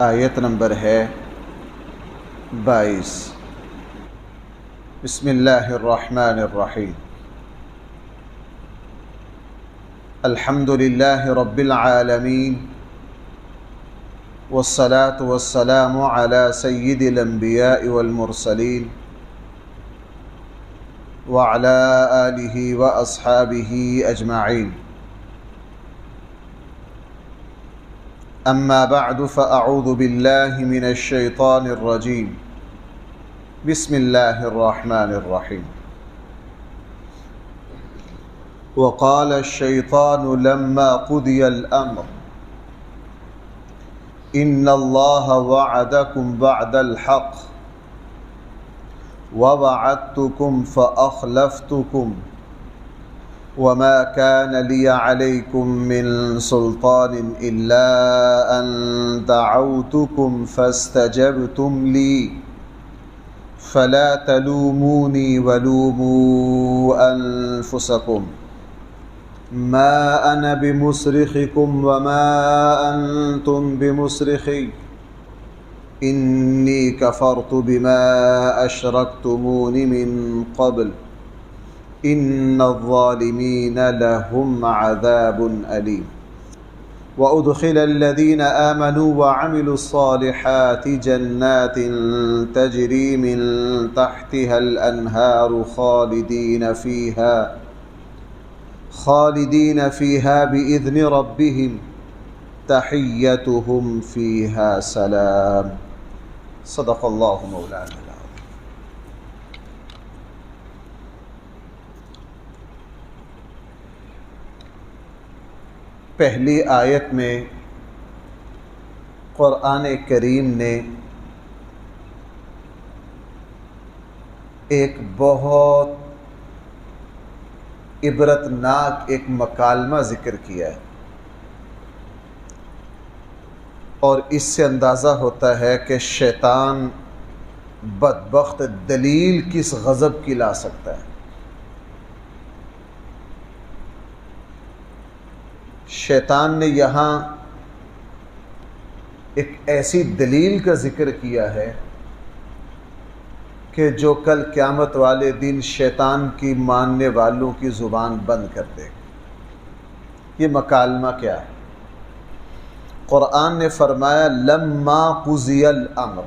آیت نمبر ہے 22۔ بسم اللہ الرحمن الرحیم۔ الحمد للہ رب العالمین والصلاة والسلام علی سید الانبیاء والمرسلین وعلی آلہ واصحابہ اجمعین۔ اما بعد فاعوذ باللہ من الشیطان الرجیم۔ بسم اللہ الرحمن الرحیم۔ وقال الشیطان لما قضی الامر ان اللہ وعدکم بعد الحق ووعدتکم فأخلفتکم وما كان لي عليكم من سلطان إلا أن دعوتكم فاستجبتم لي فلا تلوموني ولوموا أنفسكم ما أنا بمصرخكم وما أنتم بمصرخي إني كفرت بما أشركتمون من قبل ان الظالمین لهم عذاب علیم۔ وادخل الذین آمنوا وعملوا الصالحات جنات تجری من تحتها الانہار خالدین فیہا بإذن ربهم تحیتهم فیہا سلام۔ صدق اللہ مولانا۔ پہلی آیت میں قرآن کریم نے ایک بہت عبرتناک ایک مکالمہ ذکر کیا ہے، اور اس سے اندازہ ہوتا ہے کہ شیطان بدبخت دلیل کس غضب کی لا سکتا ہے۔ شیطان نے یہاں ایک ایسی دلیل کا ذکر کیا ہے کہ جو کل قیامت والے دن شیطان کی ماننے والوں کی زبان بند کر دے گا۔ یہ مکالمہ کیا ہے؟ قرآن نے فرمایا لما قضی الامر،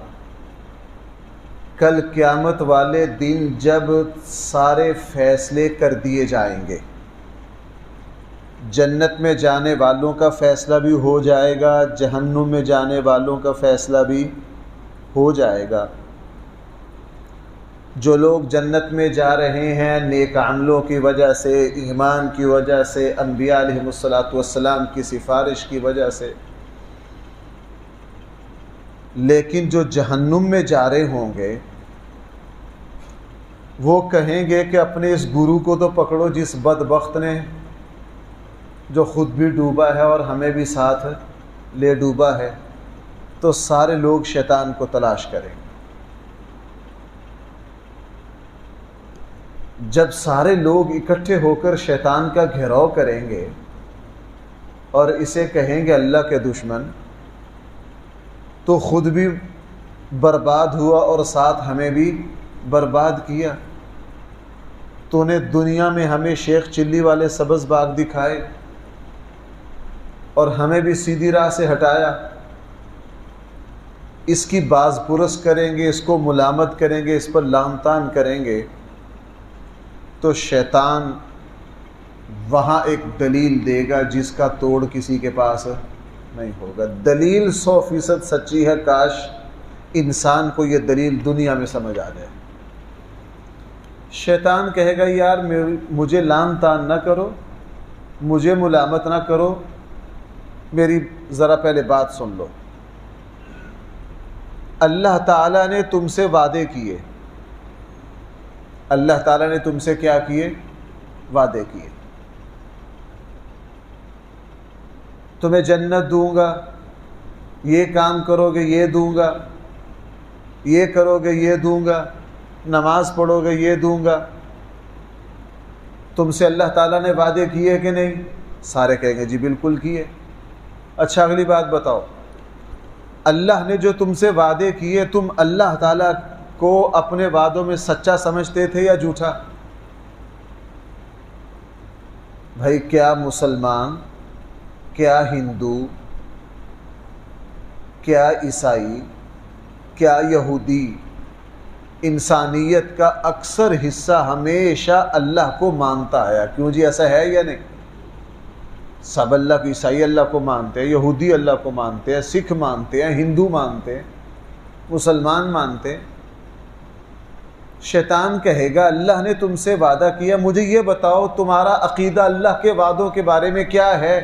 کل قیامت والے دن جب سارے فیصلے کر دیے جائیں گے، جنت میں جانے والوں کا فیصلہ بھی ہو جائے گا، جہنم میں جانے والوں کا فیصلہ بھی ہو جائے گا۔ جو لوگ جنت میں جا رہے ہیں نیک عملوں کی وجہ سے، ایمان کی وجہ سے، انبیاء علیہم الصلاۃ والسلام کی سفارش کی وجہ سے، لیکن جو جہنم میں جا رہے ہوں گے وہ کہیں گے کہ اپنے اس گرو کو تو پکڑو جس بدبخت نے جو خود بھی ڈوبا ہے اور ہمیں بھی ساتھ لے ڈوبا ہے۔ تو سارے لوگ شیطان کو تلاش کریں گے۔ جب سارے لوگ اکٹھے ہو کر شیطان کا گھیراؤ کریں گے اور اسے کہیں گے اللہ کے دشمن، تو خود بھی برباد ہوا اور ساتھ ہمیں بھی برباد کیا۔ تو نے دنیا میں ہمیں شیخ چلی والے سبز باغ دکھائے اور ہمیں بھی سیدھی راہ سے ہٹایا۔ اس کی باز پرس کریں گے، اس کو ملامت کریں گے، اس پر لعن طعن کریں گے، تو شیطان وہاں ایک دلیل دے گا جس کا توڑ کسی کے پاس نہیں ہوگا۔ دلیل 100% سچی ہے، کاش انسان کو یہ دلیل دنیا میں سمجھ آ جائے۔ شیطان کہے گا یار مجھے لعن طعن نہ کرو، مجھے ملامت نہ کرو، میری ذرا پہلے بات سن لو۔ اللہ تعالیٰ نے تم سے وعدے کیے، اللہ تعالیٰ نے تم سے کیا کیے؟ وعدے کیے۔ تمہیں جنت دوں گا، یہ کام کرو گے یہ دوں گا، یہ کرو گے یہ دوں گا، نماز پڑھو گے یہ دوں گا۔ تم سے اللہ تعالیٰ نے وعدے کیے کہ نہیں؟ سارے کہیں گے جی بالکل کیے۔ اچھا اگلی بات بتاؤ، اللہ نے جو تم سے وعدے کیے تم اللہ تعالیٰ کو اپنے وعدوں میں سچا سمجھتے تھے یا جھوٹا؟ بھائی کیا مسلمان، کیا ہندو، کیا عیسائی، کیا یہودی، انسانیت کا اکثر حصہ ہمیشہ اللہ کو مانتا ہے؟ کیوں جی ایسا ہے یا نہیں؟ سب اللہ کو، عیسائی اللہ کو مانتے ہیں، یہودی اللہ کو مانتے ہیں، سکھ مانتے ہیں، ہندو مانتے ہیں، مسلمان مانتے ہیں۔ شیطان کہے گا اللہ نے تم سے وعدہ کیا، مجھے یہ بتاؤ تمہارا عقیدہ اللہ کے وعدوں کے بارے میں کیا ہے؟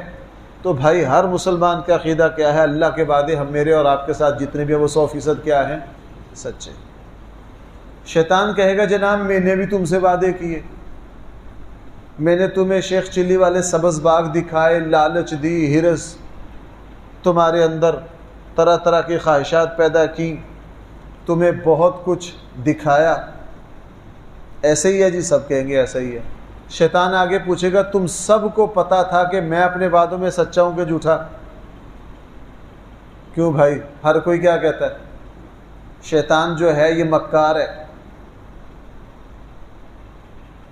تو بھائی ہر مسلمان کا عقیدہ کیا ہے؟ اللہ کے وعدے ہم میرے اور آپ کے ساتھ جتنے بھی ہیں وہ 100% کیا ہیں؟ سچے۔ شیطان کہے گا جناب میں نے بھی تم سے وعدے کیے، میں نے تمہیں شیخ چلی والے سبز باغ دکھائے، لالچ دی، ہرس تمہارے اندر طرح طرح کی خواہشات پیدا کی، تمہیں بہت کچھ دکھایا۔ ایسے ہی ہے جی، سب کہیں گے ایسا ہی ہے۔ شیطان آگے پوچھے گا تم سب کو پتا تھا کہ میں اپنے وعدوں میں سچا ہوں کہ جھوٹا؟ کیوں بھائی ہر کوئی کیا کہتا ہے؟ شیطان جو ہے یہ مکار ہے۔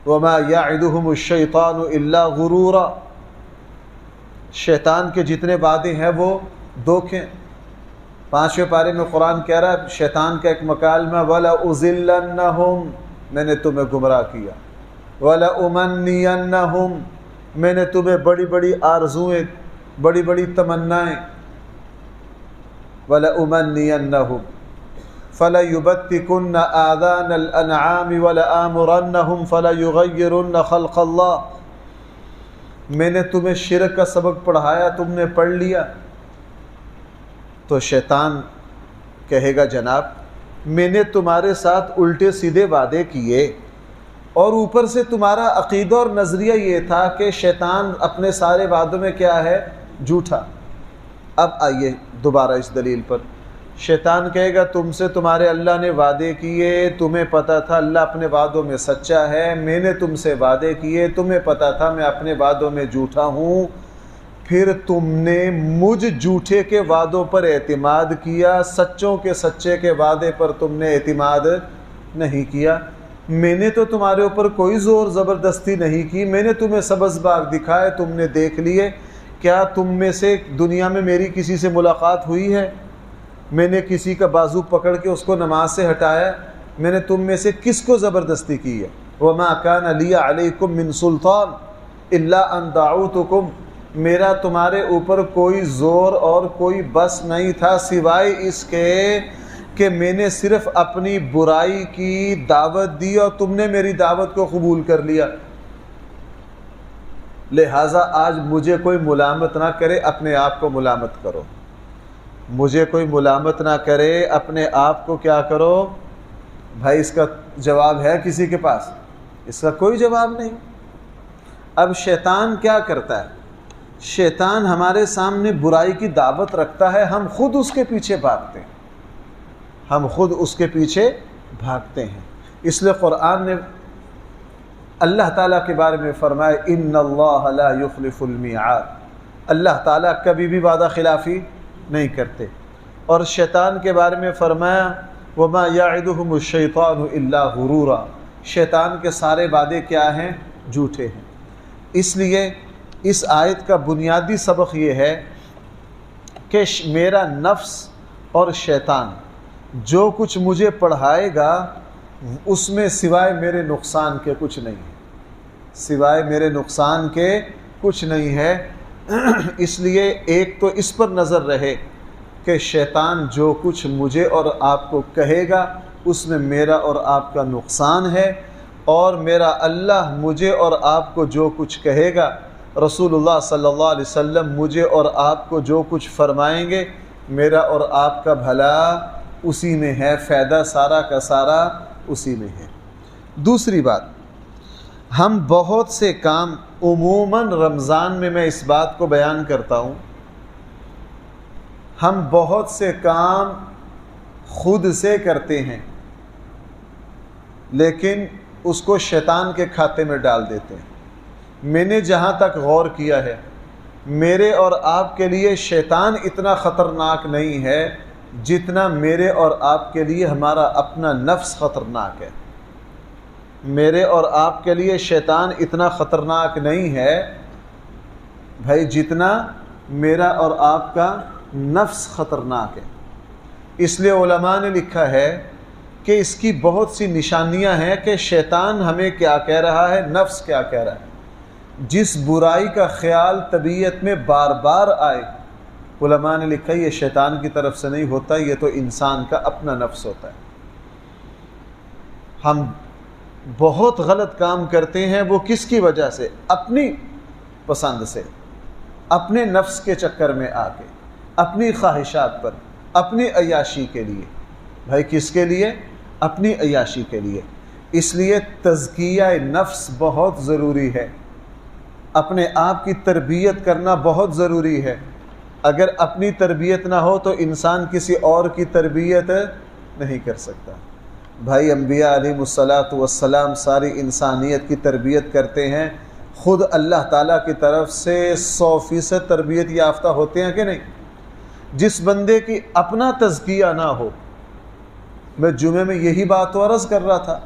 وَمَا يَعِدُهُمُ الشَّيْطَانُ إِلَّا غُرُورًا، شیطان کے جتنے وعدے ہیں وہ دھوکے۔ 5ویں پارے میں قرآن کہہ رہا ہے شیطان کا ایک مکالمہ وَلَأُضِلَّنَّهُمْ، میں نے تمہیں گمراہ کیا، وَلَأُمَنِّيَنَّهُمْ، میں نے تمہیں بڑی بڑی آرزویں، بڑی بڑی تمنائیں، وَلَأُمَنِّيَنَّهُمْ فَلَيُبَتِّكُنَّ آذَانَ الْأَنْعَامِ وَلَآمُرَنَّهُمْ فَلَيُغَيِّرُنَّ خَلْقَ اللَّهِ، میں نے تمہیں شرک کا سبق پڑھایا، تم نے پڑھ لیا۔ تو شیطان کہے گا جناب میں نے تمہارے ساتھ الٹے سیدھے وعدے کیے، اور اوپر سے تمہارا عقیدہ اور نظریہ یہ تھا کہ شیطان اپنے سارے وعدوں میں کیا ہے؟ جھوٹا۔ اب آئیے دوبارہ اس دلیل پر۔ شیطان کہے گا تم سے تمہارے اللہ نے وعدے کیے، تمہیں پتا تھا اللہ اپنے وعدوں میں سچا ہے، میں نے تم سے وعدے کیے، تمہیں پتا تھا میں اپنے وعدوں میں جھوٹا ہوں، پھر تم نے مجھ جھوٹے کے وعدوں پر اعتماد کیا، سچوں کے سچے کے وعدے پر تم نے اعتماد نہیں کیا۔ میں نے تو تمہارے اوپر کوئی زور زبردستی نہیں کی، میں نے تمہیں سبز باغ دکھائے، تم نے دیکھ لیے۔ کیا تم میں سے دنیا میں میری کسی سے ملاقات ہوئی ہے؟ میں نے کسی کا بازو پکڑ کے اس کو نماز سے ہٹایا؟ میں نے تم میں سے کس کو زبردستی کی ہے؟ وَمَا كَانَ لِيَ عَلَيْكُمْ مِنْ سُلْطَانٍ إِلَّا أَنْ دَعَوْتُكُمْ، میرا تمہارے اوپر کوئی زور اور کوئی بس نہیں تھا سوائے اس کے کہ میں نے صرف اپنی برائی کی دعوت دی اور تم نے میری دعوت کو قبول کر لیا۔ لہٰذا آج مجھے کوئی ملامت نہ کرے، اپنے آپ کو ملامت کرو۔ مجھے کوئی ملامت نہ کرے، اپنے آپ کو کیا کرو؟ بھائی اس کا جواب ہے کسی کے پاس؟ اس کا کوئی جواب نہیں۔ اب شیطان کیا کرتا ہے؟ شیطان ہمارے سامنے برائی کی دعوت رکھتا ہے، ہم خود اس کے پیچھے بھاگتے ہیں، ہم خود اس کے پیچھے بھاگتے ہیں۔ اس لیے قرآن نے اللہ تعالیٰ کے بارے میں فرمایا ان اللہ لا یخلف المیعاد، اللہ تعالیٰ کبھی بھی وعدہ خلافی نہیں کرتے۔ اور شیطان کے بارے میں فرمایا وما یعدہم الشیطان الا غرورا، شیطان کے سارے وعدے کیا ہیں؟ جھوٹے ہیں۔ اس لیے اس آیت کا بنیادی سبق یہ ہے کہ میرا نفس اور شیطان جو کچھ مجھے پڑھائے گا اس میں سوائے میرے نقصان کے کچھ نہیں ہے، سوائے میرے نقصان کے کچھ نہیں ہے۔ اس لیے ایک تو اس پر نظر رہے کہ شیطان جو کچھ مجھے اور آپ کو کہے گا اس میں میرا اور آپ کا نقصان ہے، اور میرا اللہ مجھے اور آپ کو جو کچھ کہے گا، رسول اللہ صلی اللہ علیہ وسلم مجھے اور آپ کو جو کچھ فرمائیں گے میرا اور آپ کا بھلا اسی میں ہے، فائدہ سارا کا سارا اسی میں ہے۔ دوسری بات، ہم بہت سے کام عموماً رمضان میں اس بات کو بیان کرتا ہوں، ہم بہت سے کام خود سے کرتے ہیں لیکن اس کو شیطان کے کھاتے میں ڈال دیتے ہیں۔ میں نے جہاں تک غور کیا ہے، میرے اور آپ کے لیے شیطان اتنا خطرناک نہیں ہے جتنا میرے اور آپ کے لیے ہمارا اپنا نفس خطرناک ہے۔ میرے اور آپ کے لیے شیطان اتنا خطرناک نہیں ہے بھائی جتنا میرا اور آپ کا نفس خطرناک ہے۔ اس لیے علماء نے لکھا ہے کہ اس کی بہت سی نشانیاں ہیں کہ شیطان ہمیں کیا کہہ رہا ہے، نفس کیا کہہ رہا ہے۔ جس برائی کا خیال طبیعت میں بار بار آئے، علماء نے لکھا یہ شیطان کی طرف سے نہیں ہوتا، یہ تو انسان کا اپنا نفس ہوتا ہے۔ ہم بہت غلط کام کرتے ہیں، وہ کس کی وجہ سے؟ اپنی پسند سے، اپنے نفس کے چکر میں آ کے، اپنی خواہشات پر، اپنی عیاشی کے لیے۔ بھائی کس کے لیے؟ اپنی عیاشی کے لیے۔ اس لیے تزکیہ نفس بہت ضروری ہے، اپنے آپ کی تربیت کرنا بہت ضروری ہے۔ اگر اپنی تربیت نہ ہو تو انسان کسی اور کی تربیت نہیں کر سکتا۔ بھائی انبیاء علیہ السلام ساری انسانیت کی تربیت کرتے ہیں، خود اللہ تعالیٰ کی طرف سے 100% تربیت یافتہ ہوتے ہیں کہ نہیں؟ جس بندے کی اپنا تزکیہ نہ ہو، میں جمعے میں یہی بات عرض کر رہا تھا،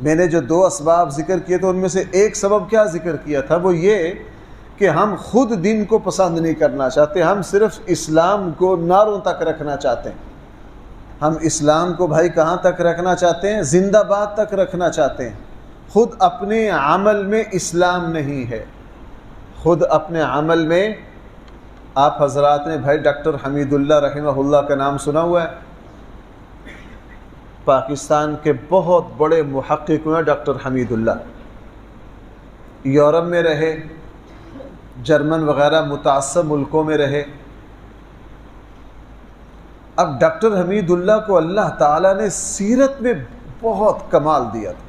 میں نے جو 2 اسباب ذکر کیے تھے ان میں سے ایک سبب کیا ذکر کیا تھا، وہ یہ کہ ہم خود دین کو پسند نہیں کرنا چاہتے، ہم صرف اسلام کو نعروں تک رکھنا چاہتے ہیں۔ ہم اسلام کو بھائی کہاں تک رکھنا چاہتے ہیں؟ زندہ باد تک رکھنا چاہتے ہیں۔ خود اپنے عمل میں اسلام نہیں ہے، خود اپنے عمل میں۔ آپ حضرات نے بھائی ڈاکٹر حمید اللہ رحمہ اللہ کا نام سنا ہوا ہے؟ پاکستان کے بہت بڑے محقق ہوئے ڈاکٹر حمید اللہ، یورپ میں رہے، جرمن وغیرہ متعصب ملکوں میں رہے۔ اب ڈاکٹر حمید اللہ کو اللہ تعالیٰ نے سیرت میں بہت کمال دیا تھا،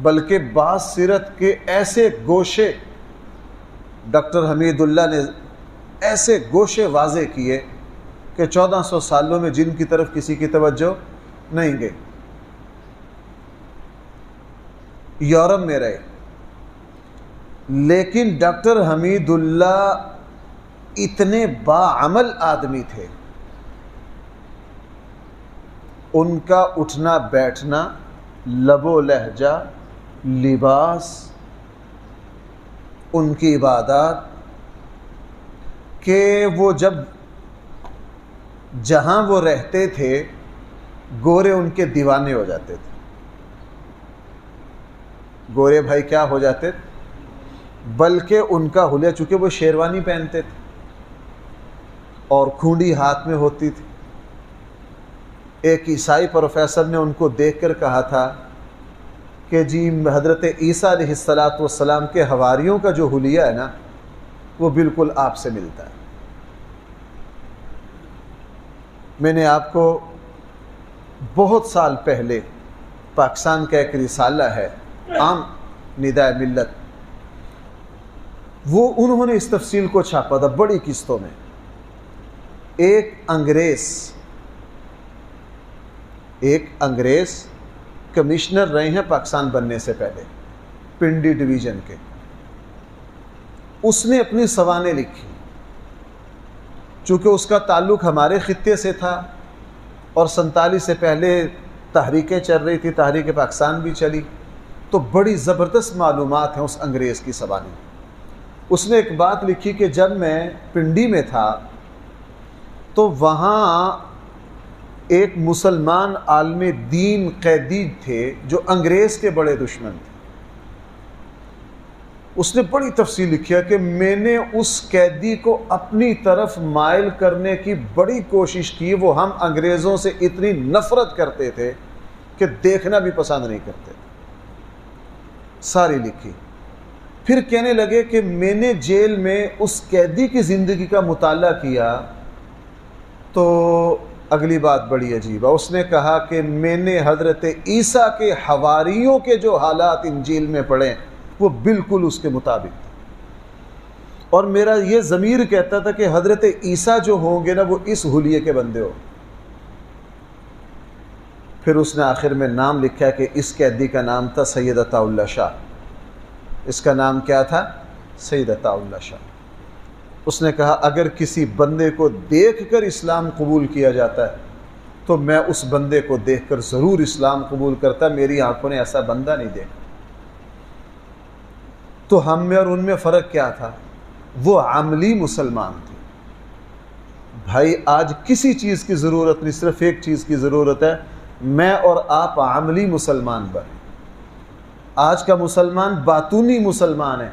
بلکہ بعض سیرت کے ایسے گوشے ڈاکٹر حمید اللہ نے ایسے گوشے واضح کیے کہ 1400 سالوں میں جن کی طرف کسی کی توجہ نہیں گئی۔ یورپ میں رہے، لیکن ڈاکٹر حمید اللہ اتنے باعمل آدمی تھے، ان کا اٹھنا بیٹھنا، لب و لہجہ، لباس، ان کی عبادات، کہ وہ جب جہاں وہ رہتے تھے گورے ان کے دیوانے ہو جاتے تھے۔ گورے بھائی کیا ہو جاتے تھے؟ بلکہ ان کا حلیہ، چونکہ وہ شیروانی پہنتے تھے اور کھونڈی ہاتھ میں ہوتی تھی۔ ایک عیسائی پروفیسر نے ان کو دیکھ کر کہا تھا کہ جی حضرت عیسیٰ علیہ السلام کے حواریوں کا جو حلیہ ہے نا وہ بالکل آپ سے ملتا ہے۔ میں نے آپ کو بہت سال پہلے پاکستان کا ایک رسالہ ہے عام نداء ملت، وہ انہوں نے اس تفصیل کو چھاپا تھا بڑی قسطوں میں۔ ایک انگریز کمشنر رہے ہیں پاکستان بننے سے پہلے، پنڈی ڈویژن کے۔ اس نے اپنی سوانح لکھی، چونکہ اس کا تعلق ہمارے خطے سے تھا اور 47 سے پہلے تحریکیں چل رہی تھی، تحریک پاکستان بھی چلی، تو بڑی زبردست معلومات ہیں اس انگریز کی سوانح۔ اس نے ایک بات لکھی کہ جب میں پنڈی میں تھا تو وہاں ایک مسلمان عالم دین قیدی تھے جو انگریز کے بڑے دشمن تھے۔ اس نے بڑی تفصیل لکھی ہے کہ میں نے اس قیدی کو اپنی طرف مائل کرنے کی بڑی کوشش کی، وہ ہم انگریزوں سے اتنی نفرت کرتے تھے کہ دیکھنا بھی پسند نہیں کرتے، ساری لکھی۔ پھر کہنے لگے کہ میں نے جیل میں اس قیدی کی زندگی کا مطالعہ کیا تو اگلی بات بڑی عجیب ہے۔ اس نے کہا کہ میں نے حضرت عیسیٰ کے حواریوں کے جو حالات انجیل میں پڑھے وہ بالکل اس کے مطابق تھے، اور میرا یہ ضمیر کہتا تھا کہ حضرت عیسیٰ جو ہوں گے نا وہ اس حلیے کے بندے ہو۔ پھر اس نے آخر میں نام لکھا کہ اس قیدی کا نام تھا سید عطا اللہ شاہ۔ اس کا نام کیا تھا؟ سید عطا اللہ شاہ۔ اس نے کہا اگر کسی بندے کو دیکھ کر اسلام قبول کیا جاتا ہے تو میں اس بندے کو دیکھ کر ضرور اسلام قبول کرتا، میری آنکھوں نے ایسا بندہ نہیں دیکھا۔ تو ہم میں اور ان میں فرق کیا تھا؟ وہ عملی مسلمان تھے۔ بھائی آج کسی چیز کی ضرورت نہیں، صرف ایک چیز کی ضرورت ہے، میں اور آپ عملی مسلمان بنیں۔ آج کا مسلمان باطنی مسلمان ہے۔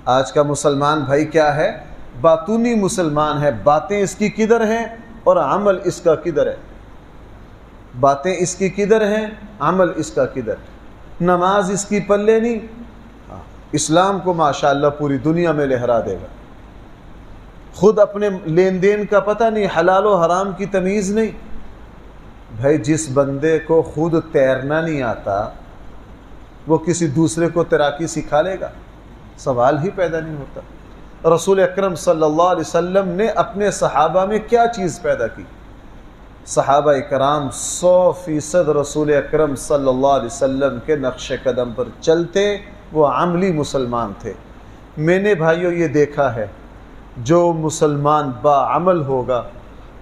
آج کا مسلمان بھائی کیا ہے؟ باطنی مسلمان ہے۔ باتیں اس کی کدھر ہیں اور عمل اس کا کدھر ہے؟ باتیں اس کی کدھر ہیں، عمل اس کا کدھر ہے؟ نماز اس کی پلے نہیں، اسلام کو ماشاءاللہ پوری دنیا میں لہرا دے گا۔ خود اپنے لین دین کا پتہ نہیں، حلال و حرام کی تمیز نہیں۔ بھائی جس بندے کو خود تیرنا نہیں آتا وہ کسی دوسرے کو تیراکی سکھا لے گا؟ سوال ہی پیدا نہیں ہوتا۔ رسول اکرم صلی اللہ علیہ وسلم نے اپنے صحابہ میں کیا چیز پیدا کی؟ صحابہ اکرام 100% رسول اکرم صلی اللہ علیہ وسلم کے نقش قدم پر چلتے، وہ عملی مسلمان تھے۔ میں نے بھائیوں یہ دیکھا ہے، جو مسلمان باعمل ہوگا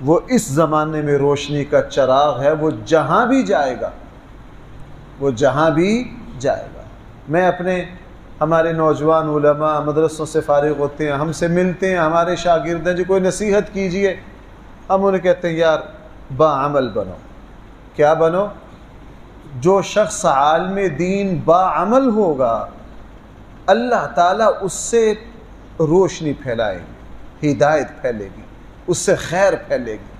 وہ اس زمانے میں روشنی کا چراغ ہے، وہ جہاں بھی جائے گا، وہ جہاں بھی جائے گا۔ میں ہمارے نوجوان علماء مدرسوں سے فارغ ہوتے ہیں، ہم سے ملتے ہیں، ہمارے شاگرد ہیں، جو کوئی نصیحت کیجئے، ہم انہیں کہتے ہیں یار باعمل بنو۔ کیا بنو؟ جو شخص عالم دین باعمل ہوگا اللہ تعالیٰ اس سے روشنی پھیلائے گی، ہدایت پھیلے گی، اس سے خیر پھیلے گی،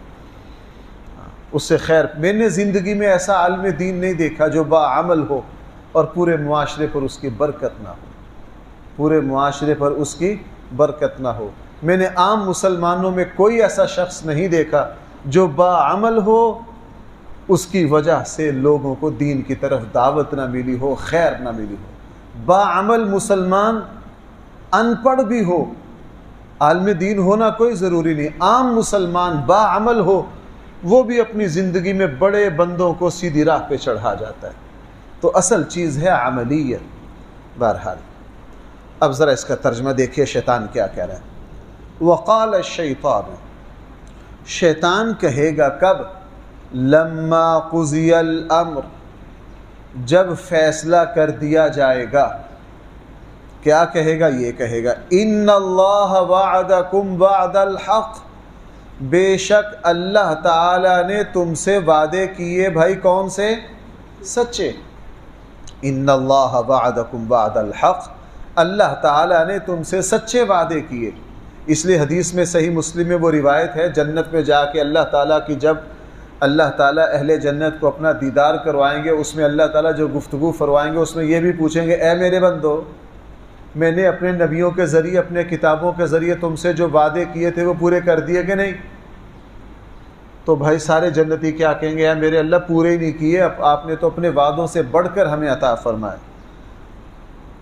اس سے خیر۔ میں نے زندگی میں ایسا عالم دین نہیں دیکھا جو باعمل ہو اور پورے معاشرے پر اس کی برکت نہ ہو، پورے معاشرے پر اس کی برکت نہ ہو۔ میں نے عام مسلمانوں میں کوئی ایسا شخص نہیں دیکھا جو باعمل ہو، اس کی وجہ سے لوگوں کو دین کی طرف دعوت نہ ملی ہو، خیر نہ ملی ہو۔ باعمل مسلمان ان پڑھ بھی ہو، عالم دین ہونا کوئی ضروری نہیں، عام مسلمان باعمل ہو، وہ بھی اپنی زندگی میں بڑے بندوں کو سیدھی راہ پہ چڑھا جاتا ہے۔ تو اصل چیز ہے عملیت۔ بہرحال اب ذرا اس کا ترجمہ دیکھیے شیطان کیا کہہ رہا ہے۔ وقال الشیطان، شیطان کہے گا کب؟ لما قضی الامر، جب فیصلہ کر دیا جائے گا۔ کیا کہے گا؟ یہ کہے گا ان اللہ وعدکم وعد الحق، بے شک اللہ تعالی نے تم سے وعدے کیے۔ بھائی کون سے؟ سچے۔ ان اللہ وعدکم وعد الحق، اللہ تعالی نے تم سے سچے وعدے کیے۔ اس لیے حدیث میں صحیح مسلم میں وہ روایت ہے، جنت میں جا کے اللہ تعالیٰ کی جب اللہ تعالیٰ اہل جنت کو اپنا دیدار کروائیں گے، اس میں اللہ تعالیٰ جو گفتگو فرمائیں گے اس میں یہ بھی پوچھیں گے اے میرے بندو، میں نے اپنے نبیوں کے ذریعے، اپنے کتابوں کے ذریعے تم سے جو وعدے کیے تھے وہ پورے کر دیے کہ نہیں؟ تو بھائی سارے جنتی کیا کہیں گے؟ اے میرے اللہ پورے ہی نہیں کیے، آپ نے تو اپنے وعدوں سے بڑھ کر ہمیں عطا فرمائے۔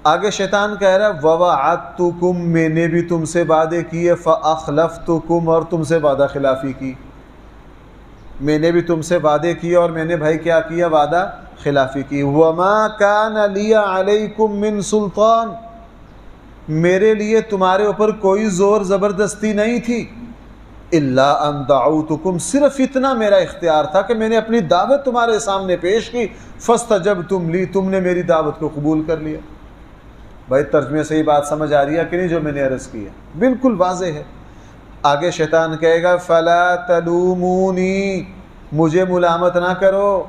آگے شیطان کہہ رہا ہے وَوَعَدْتُكُمْ، میں نے بھی تم سے وعدے کیے، فَأَخْلَفْتُكُمْ، اور تم سے وعدہ خلافی کی۔ میں نے بھی تم سے وعدے کیے اور میں نے بھائی کیا کیا؟ وعدہ خلافی کی۔ وَمَا كَانَ لِيَ عَلَيْكُمْ مِنْ سُلْطَانٍ، میرے لیے تمہارے اوپر کوئی زور زبردستی نہیں تھی، إِلَّا أَن دَعَوْتُكُمْ، صرف اتنا میرا اختیار تھا کہ میں نے اپنی دعوت تمہارے سامنے پیش کی، فَاسْتَجَبْتُمْ لِي، تم نے میری دعوت کو قبول کر لیا۔ بھائی ترجمے سے یہ بات سمجھ آ رہی ہے کہ نہیں جو میں نے عرض کی ہے؟ بالکل واضح ہے۔ آگے شیطان کہے گا فَلَا تَلُومُونِي، مجھے ملامت نہ کرو،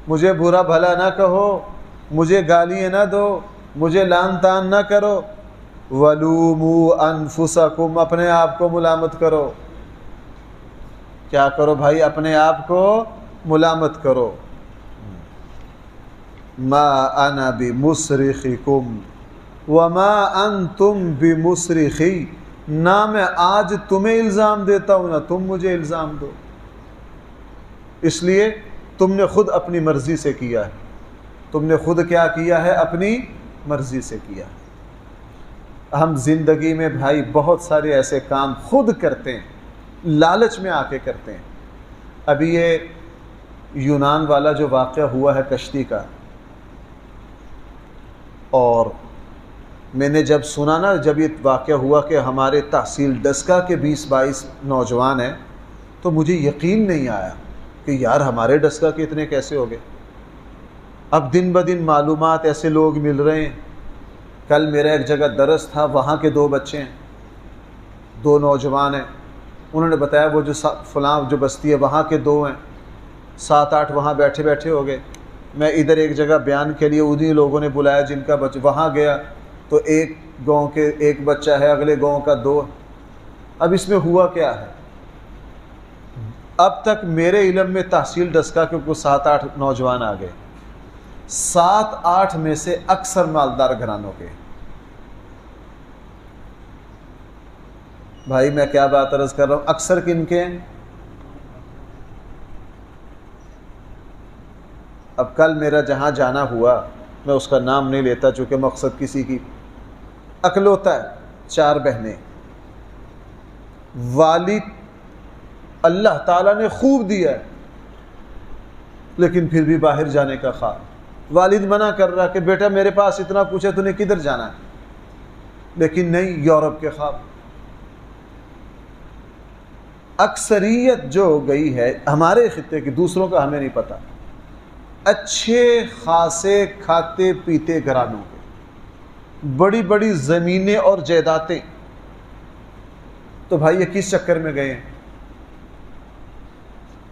مجھے برا بھلا نہ کہو، مجھے گالیاں نہ دو، مجھے لان تان نہ کرو۔ وَلُومُوا أَنفُسَكُمْ، اپنے آپ کو ملامت کرو۔ کیا کرو بھائی؟ اپنے آپ کو ملامت کرو۔ مَا أَنَا بِمُصْرِخِكُمْ وَمَا أَنْتُمْ بِمُصْرِخِي، نہ میں آج تمہیں الزام دیتا ہوں نہ تم مجھے الزام دو، اس لیے تم نے خود اپنی مرضی سے کیا ہے۔ تم نے خود کیا کیا ہے؟ اپنی مرضی سے کیا ہے۔ ہم زندگی میں بھائی بہت سارے ایسے کام خود کرتے ہیں، لالچ میں آ کے کرتے ہیں۔ ابھی یہ یونان والا جو واقعہ ہوا ہے کشتی کا، اور میں نے جب سنا نا، جب یہ واقعہ ہوا کہ ہمارے تحصیل ڈسکا کے 20-22 نوجوان ہیں، تو مجھے یقین نہیں آیا کہ یار ہمارے ڈسکا کے اتنے کیسے ہو گئے۔ اب دن بدن معلومات ایسے لوگ مل رہے ہیں۔ کل میرا ایک جگہ درس تھا، وہاں کے 2 بچے ہیں، 2 نوجوان ہیں، انہوں نے بتایا وہ جو فلاں جو بستی ہے وہاں کے 2 ہیں، 7-8 وہاں بیٹھے بیٹھے ہو گئے۔ میں ادھر ایک جگہ بیان کے لیے انہی لوگوں نے بلایا جن کا بچہ وہاں گیا، تو ایک گاؤں کے 1 بچہ ہے، اگلے گاؤں کا 2۔ اب اس میں ہوا کیا ہے، اب تک میرے علم میں تحصیل ڈسکا کے کوئی 7-8 نوجوان آ گئے، 7-8 میں سے اکثر مالدار گھرانوں کے۔ بھائی میں کیا بات عرض کر رہا ہوں، اکثر کن کے ہیں؟ اب کل میرا جہاں جانا ہوا، میں اس کا نام نہیں لیتا چونکہ مقصد کسی کی، اکلوتا ہے، 4 بہنیں، والد اللہ تعالیٰ نے خوب دیا ہے لیکن پھر بھی باہر جانے کا خواب۔ والد منع کر رہا کہ بیٹا میرے پاس اتنا کچھ ہے، تو نے کدھر جانا ہے، لیکن نہیں، یورپ کے خواب۔ اکثریت جو گئی ہے ہمارے خطے کی، دوسروں کا ہمیں نہیں پتہ، اچھے خاصے کھاتے پیتے گھرانوں کے، بڑی بڑی زمینیں اور جائیدادیں۔ تو بھائی یہ کس چکر میں گئے ہیں؟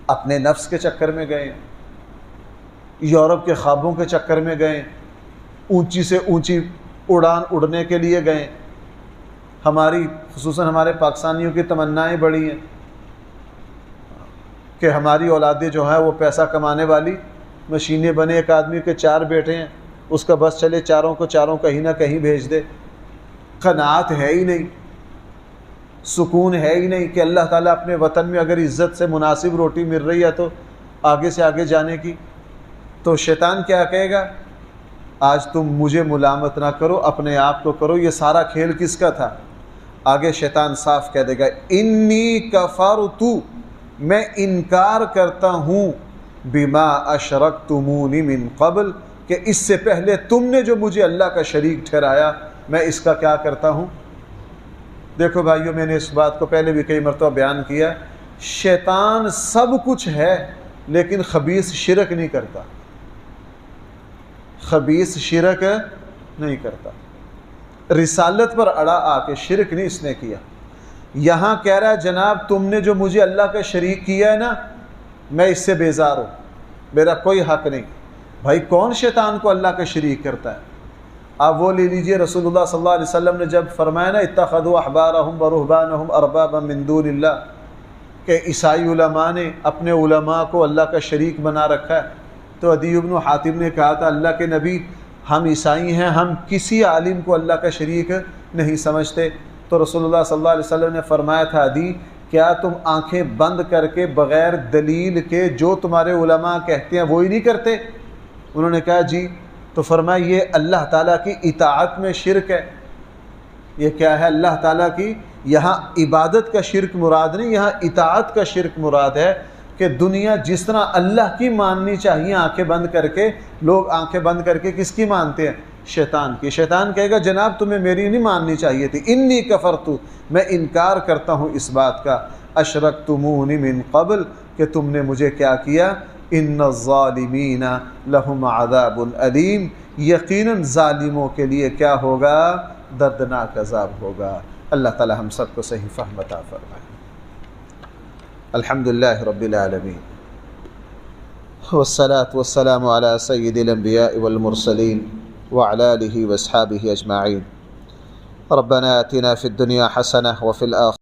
اپنے نفس کے چکر میں گئے ہیں، یورپ کے خوابوں کے چکر میں گئے ہیں، اونچی سے اونچی اڑان اڑنے کے لیے گئے۔ ہماری خصوصاً ہمارے پاکستانیوں کی تمنائیں بڑی ہیں کہ ہماری اولادیں جو ہیں وہ پیسہ کمانے والی مشینیں بنے۔ ایک آدمی کے 4 بیٹے ہیں، اس کا بس چلے چاروں کو کہیں نہ کہیں بھیج دے۔ قناعت ہے ہی نہیں، سکون ہے ہی نہیں کہ اللہ تعالیٰ اپنے وطن میں اگر عزت سے مناسب روٹی مل رہی ہے تو آگے سے آگے جانے کی۔ تو شیطان کیا کہے گا، آج تم مجھے ملامت نہ کرو، اپنے آپ کو کرو۔ یہ سارا کھیل کس کا تھا؟ آگے شیطان صاف کہہ دے گا، انی کفرت، میں انکار کرتا ہوں، بما اشرکتمونی من قبل، کہ اس سے پہلے تم نے جو مجھے اللہ کا شریک ٹھہرایا، میں اس کا کیا کرتا ہوں۔ دیکھو بھائیو، میں نے اس بات کو پہلے بھی کئی مرتبہ بیان کیا، شیطان سب کچھ ہے لیکن خبیث شرک نہیں کرتا، خبیث شرک نہیں کرتا۔ رسالت پر اڑا آ کے شرک نہیں اس نے کیا۔ یہاں کہہ رہا ہے جناب تم نے جو مجھے اللہ کا شریک کیا ہے نا، میں اس سے بیزار ہوں، میرا کوئی حق نہیں۔ بھائی کون شیطان کو اللہ کا شریک کرتا ہے؟ آپ وہ لے لیجئے، رسول اللہ صلی اللہ علیہ وسلم نے جب فرمایا نا اتخذوا احبارهم ورهبانهم اربابا من دون اللہ، کہ عیسائی علماء نے اپنے علماء کو اللہ کا شریک بنا رکھا ہے، تو عدی بن حاتم نے کہا تھا اللہ کے نبی ہم عیسائی ہیں، ہم کسی عالم کو اللہ کا شریک نہیں سمجھتے۔ تو رسول اللہ صلی اللہ علیہ وسلم نے فرمایا تھا عدی کیا تم آنکھیں بند کر کے بغیر دلیل کے جو تمہارے علماء کہتے ہیں وہی نہیں کرتے؟ انہوں نے کہا جی۔ تو فرمایا یہ اللہ تعالیٰ کی اطاعت میں شرک ہے۔ یہ کیا ہے؟ اللہ تعالیٰ کی، یہاں عبادت کا شرک مراد نہیں، یہاں اطاعت کا شرک مراد ہے، کہ دنیا جس طرح اللہ کی ماننی چاہیے آنکھیں بند کر کے، لوگ آنکھیں بند کر کے کس کی مانتے ہیں؟ شیطان کی۔ شیطان کہے گا جناب تمہیں میری نہیں ماننی چاہیے تھی، انی کفرت، میں انکار کرتا ہوں اس بات کا، اشرکتمونی من قبل، کہ تم نے مجھے کیا کیا، ان الظالمین لہم عذاب علیم، یقیناً ظالموں کے لیے کیا ہوگا؟ دردناک عذاب ہوگا۔ اللہ تعالی ہم سب کو صحیح فہم عطا فرمائے۔ الحمدللہ رب العالمین، والصلاة والسلام علی سید الانبیاء والمرسلین وعلی آلہ واصحابہ اجمعین۔ ربنا آتنا فی الدنیا حسنہ وفی الآخرہ